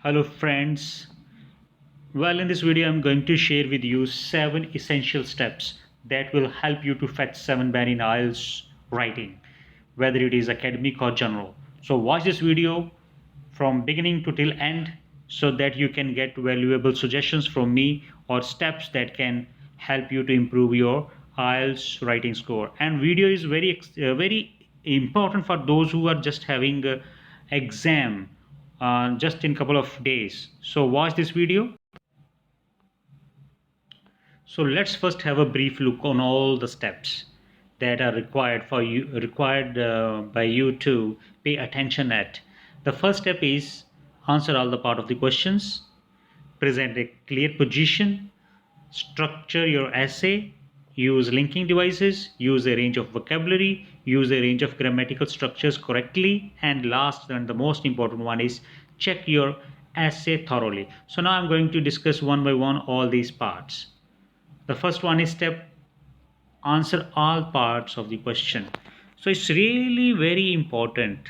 Hello friends. Well, in this video I'm going to share with you 7 essential steps that will help you to fetch 7 band in IELTS writing, whether it is academic or general. So watch this video from beginning to till end so that you can get valuable suggestions from me or steps that can help you to improve your IELTS writing score. And video is very important for those who are just having exam just in couple of days. So watch this video. So let's first have a brief look on all the steps that are required by you to pay attention at. The first step is answer all the part of the questions, present a clear position, structure your essay, use linking devices, use a range of vocabulary, use a range of grammatical structures correctly, and last and the most important one is check your essay thoroughly. So now I'm going to discuss one by one all these parts. The first one is step answer all parts of the question. So it's really very important.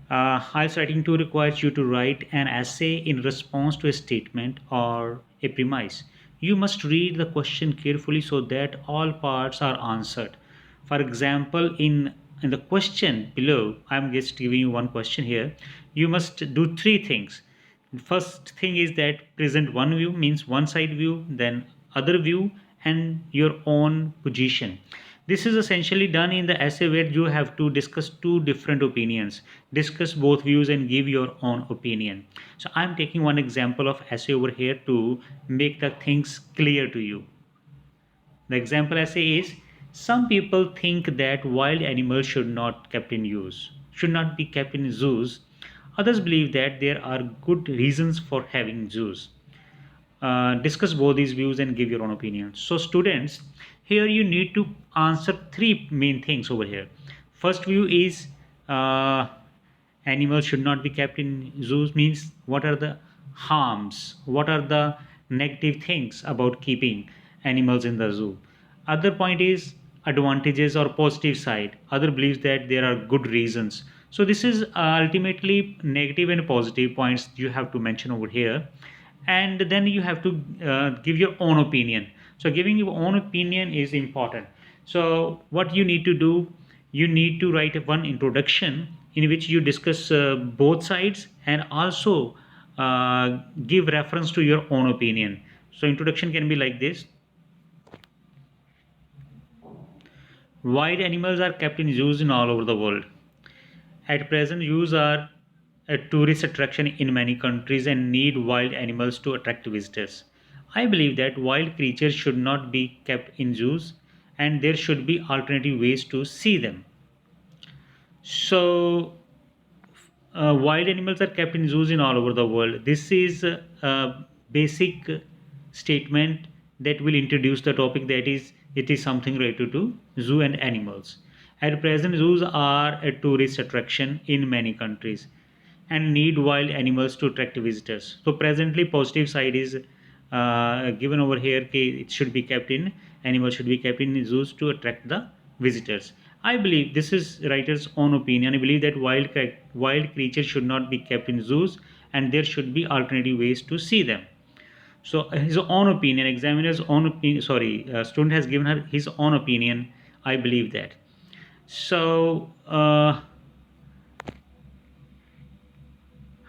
IELTS Writing 2 requires you to write an essay in response to a statement or a premise. You must read the question carefully so that all parts are answered. For example, in the question below, I'm just giving you one question here. You must do three things. First thing is that present one view means one side view, then other view, and your own position. This is essentially done in the essay where you have to discuss two different opinions, discuss both views and give your own opinion. So I'm taking one example of essay over here to make the things clear to you. The example essay is, some people think that wild animals should not be kept in zoos. Others believe that there are good reasons for having zoos. Discuss both these views and give your own opinion. So students, here you need to answer three main things over here. First view is uh, animals should not be kept in zoos means what are the harms, what are the negative things about keeping animals in the zoo. Other point is advantages or positive side. Other believes that there are good reasons. So this is ultimately negative and positive points you have to mention over here, and then you have to give your own opinion. So giving your own opinion is important. So what you need to do, you need to write one introduction in which you discuss both sides and also give reference to your own opinion. So introduction can be like this: wild animals are kept in zoos in all over the world. At present, zoos are a tourist attraction in many countries and need wild animals to attract visitors. I believe that wild creatures should not be kept in zoos and there should be alternative ways to see them. So, wild animals are kept in zoos in all over the world. This is a basic statement that will introduce the topic, that is, it is something related to zoo and animals. At present, zoos are a tourist attraction in many countries and need wild animals to attract visitors. So presently, positive side is given over here. It should be kept in animals should be kept in zoos to attract the visitors. I believe this is writer's own opinion. I believe that wild creatures should not be kept in zoos, and there should be alternative ways to see them. So his own opinion, examiner's own opinion. Sorry, student has given her his own opinion. I believe that. So.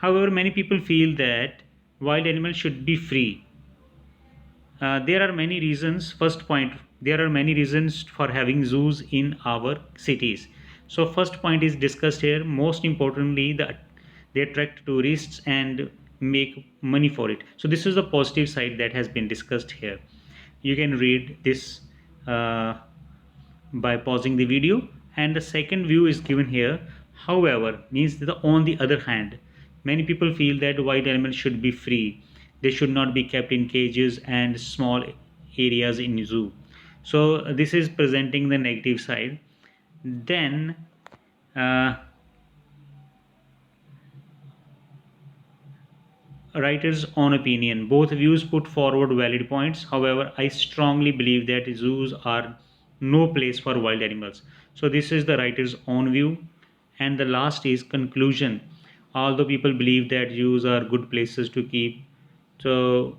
However, many people feel that wild animals should be free. There are many reasons. First point, there are many reasons for having zoos in our cities. So first point is discussed here. Most importantly, they attract tourists and make money for it. So this is the positive side that has been discussed here. You can read this uh, by pausing the video, and the second view is given here. However, means that on the other hand, many people feel that wild animals should be free. They should not be kept in cages and small areas in zoo. So this is presenting the negative side. Then uh, writer's own opinion. Both views put forward valid points. However, I strongly believe that zoos are no place for wild animals. So this is the writer's own view. And the last is conclusion. although people believe that zoos are good places to keep. So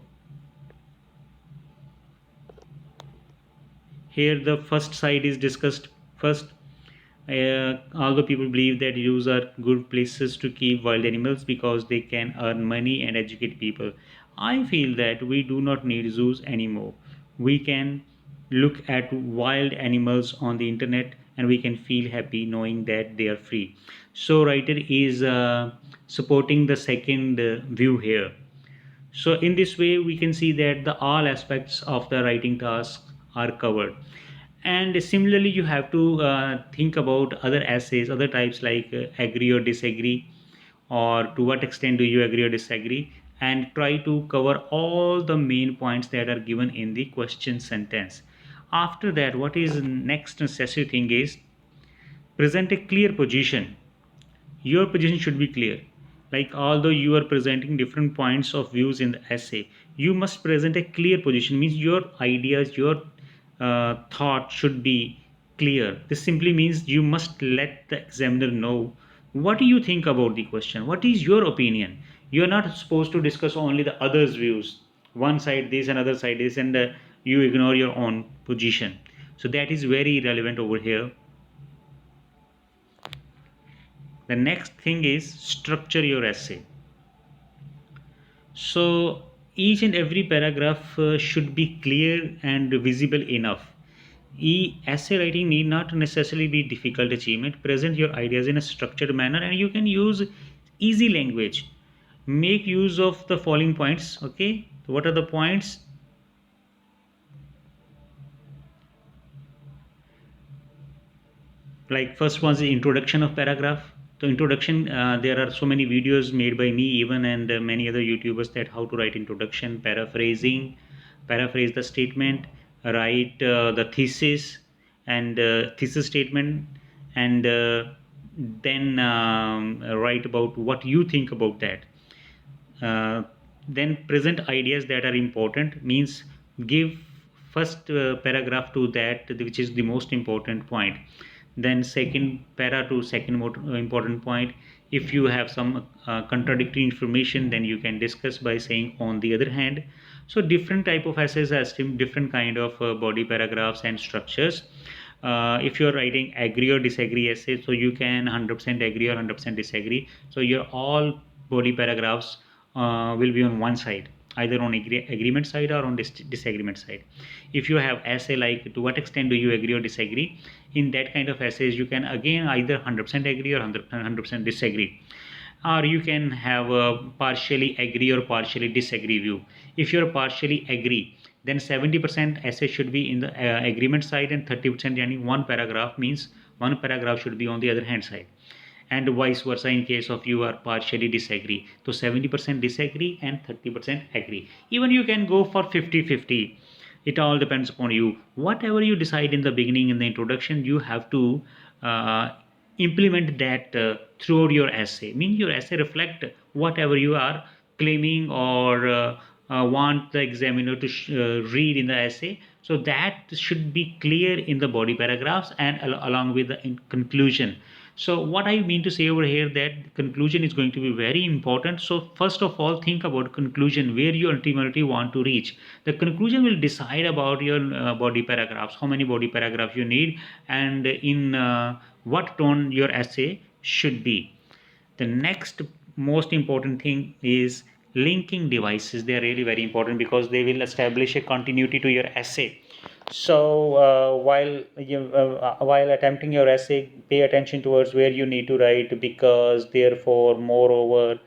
here the first side is discussed first. Although people believe that zoos are good places to keep wild animals because they can earn money and educate people, I feel that we do not need zoos anymore. We can look at wild animals on the internet and we can feel happy knowing that they are free. So writer is supporting the second view here. So in this way, we can see that the all aspects of the writing task are covered. And similarly, you have to think about other essays, other types like agree or disagree, or to what extent do you agree or disagree, and try to cover all the main points that are given in the question sentence. After that, what is next necessary thing is present a clear position. Your position should be clear. Like although you are presenting different points of views in the essay, you must present a clear position. Means your ideas, your thought should be clear. This simply means you must let the examiner know what do you think about the question. What is your opinion? You are not supposed to discuss only the others' views. One side this, another side this, and you ignore your own position. So that is very relevant over here. The next thing is structure your essay. So each and every paragraph should be clear and visible enough. Essay writing need not necessarily be difficult achievement. Present your ideas in a structured manner and you can use easy language. Make use of the following points. Okay, what are the points? Like first one is the introduction of paragraph. So introduction, there are so many videos made by me even and many other YouTubers that how to write introduction, paraphrase the statement, write the thesis and thesis statement, and then write about what you think about that. uh, then present ideas that are important, means give first paragraph to that which is the most important point, then second para to second important point. If you have some contradictory information, then you can discuss by saying on the other hand. So different type of essays has different kind of body paragraphs and structures. If you're writing agree or disagree essay, so you can 100% agree or 100% disagree. So your all body paragraphs will be on one side, either on agreement side or on disagreement side. If you have essay like to what extent do you agree or disagree, in that kind of essays you can again either 100% agree or 100% disagree, or you can have a partially agree or partially disagree view. If you're partially agree, then 70% essay should be in the agreement side and 30%, yani one paragraph means one paragraph should be on the other hand side, and vice versa in case of you are partially disagree. So 70% disagree and 30% agree. Even you can go for 50-50. It all depends upon you. Whatever you decide in the beginning, in the introduction, you have to uh, implement that throughout your essay. Mean your essay reflect whatever you are claiming or want the examiner to read in the essay. So that should be clear in the body paragraphs and along with the conclusion. So what I mean to say over here, that conclusion is going to be very important. So first of all, think about conclusion, where you ultimately want to reach. The conclusion will decide about your body paragraphs, how many body paragraphs you need, and in what tone your essay should be. The next most important thing is linking devices. They are really very important because they will establish a continuity to your essay. So while attempting your essay, pay attention towards where you need to write because, therefore, moreover,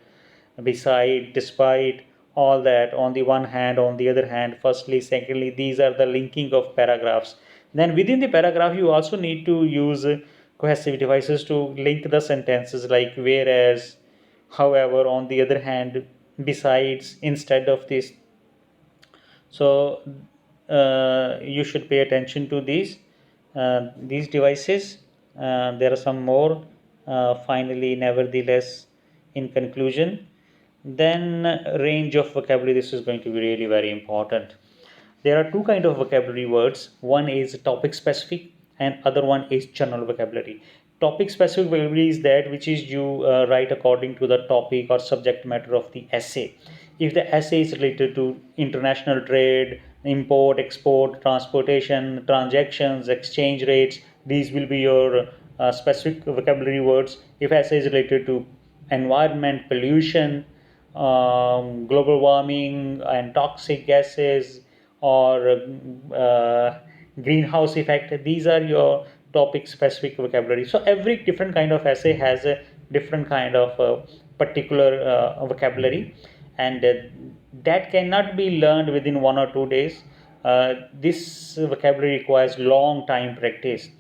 beside, despite, all that on the one hand, on the other hand, firstly, secondly, these are the linking of paragraphs. Then within the paragraph you also need to use cohesive devices to link the sentences, like whereas, however, on the other hand, besides, instead of this. So you should pay attention to these devices. There are some more. Finally, nevertheless, in conclusion, then range of vocabulary. This is going to be really very important. There are two kind of vocabulary words. One is topic specific and other one is general vocabulary. Topic specific vocabulary is that which is you write according to the topic or subject matter of the essay. If the essay is related to international trade, import, export, transportation, transactions, exchange rates, these will be your specific vocabulary words. If essay is related to environment, pollution, global warming and toxic gases, or greenhouse effect, these are your topic specific vocabulary. So every different kind of essay has a different kind of particular vocabulary, and that cannot be learned within 1 or 2 days. This vocabulary requires long time practice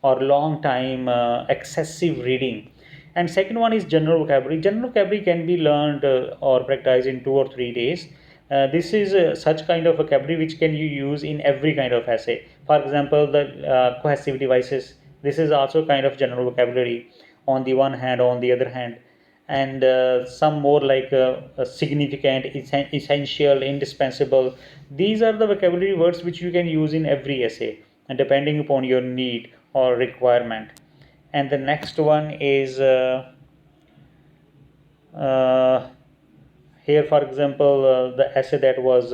or long time excessive reading. And second one is general vocabulary. General vocabulary can be learned or practiced in 2 or 3 days. This is such kind of vocabulary which can you use in every kind of essay. For example, the cohesive devices. This is also kind of general vocabulary on the one hand, on the other hand. And some more like significant, essential, indispensable. These are the vocabulary words which you can use in every essay, and depending upon your need or requirement. And the next one is uh, here, for example, the essay that was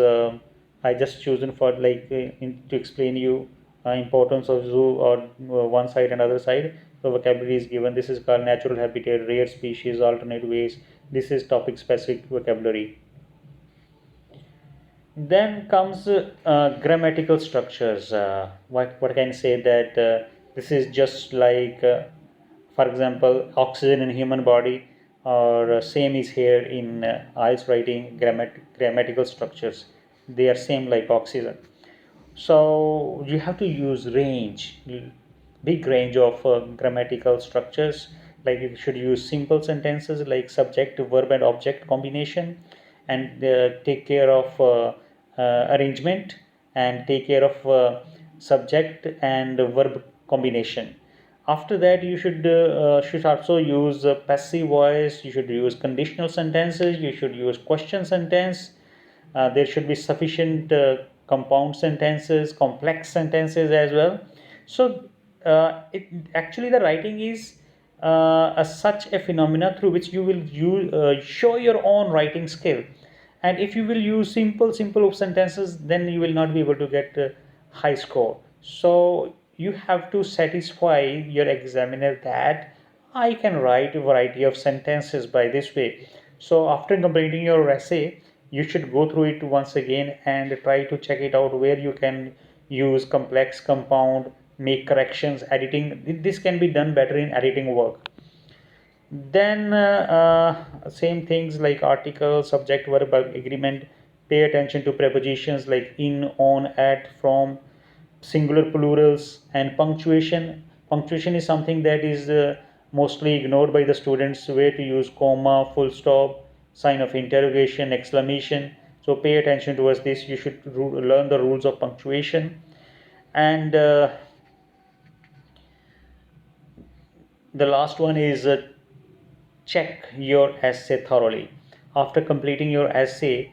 I just chosen for like to explain you importance of zoo or one side and other side. The vocabulary is given. This is called natural habitat, rare species, alternate ways. This is topic specific vocabulary. Then comes grammatical structures. What can I say that this is just like, for example, oxygen in human body, or same is here in IELTS writing grammatical structures. They are same like oxygen. So you have to use big range of grammatical structures. Like you should use simple sentences like subject, verb, and object combination, and take care of arrangement, and take care of subject and verb combination. After that, you should also use passive voice. You should use conditional sentences. You should use question sentence. There should be sufficient compound sentences, complex sentences as well. So actually the writing is such a phenomena through which you will show your own writing skill. And if you will use simple sentences, then you will not be able to get high score. So you have to satisfy your examiner that I can write a variety of sentences by this way. So after completing your essay, you should go through it once again and try to check it out where you can use complex, compound, make corrections, editing. This can be done better in editing work. Then same things like article, subject, verb, agreement. Pay attention to prepositions like in, on, at, from, singular, plurals, and punctuation. Punctuation is something that is mostly ignored by the students. Where to use comma, full stop, sign of interrogation, exclamation. So pay attention towards this. You should learn the rules of punctuation. And the last one is check your essay thoroughly. After completing your essay,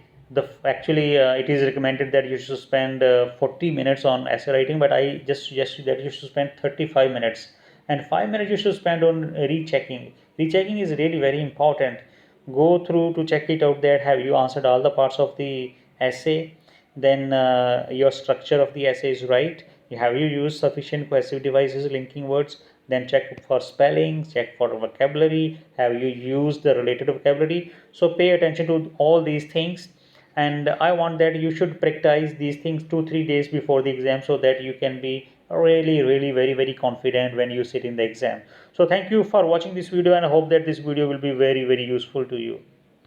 actually it is recommended that you should spend 40 minutes on essay writing, but I just suggest you that you should spend 35 minutes, and 5 minutes you should spend on rechecking. Rechecking is really very important. Go through to check it out that have you answered all the parts of the essay, then your structure of the essay is right. Have you used sufficient cohesive devices, linking words? Then check for spelling, check for vocabulary. Have you used the related vocabulary? So pay attention to all these things. And I want that you should practice these things 2-3 days before the exam, so that you can be really very confident when you sit in the exam. So thank you for watching this video, and I hope that this video will be very useful to you.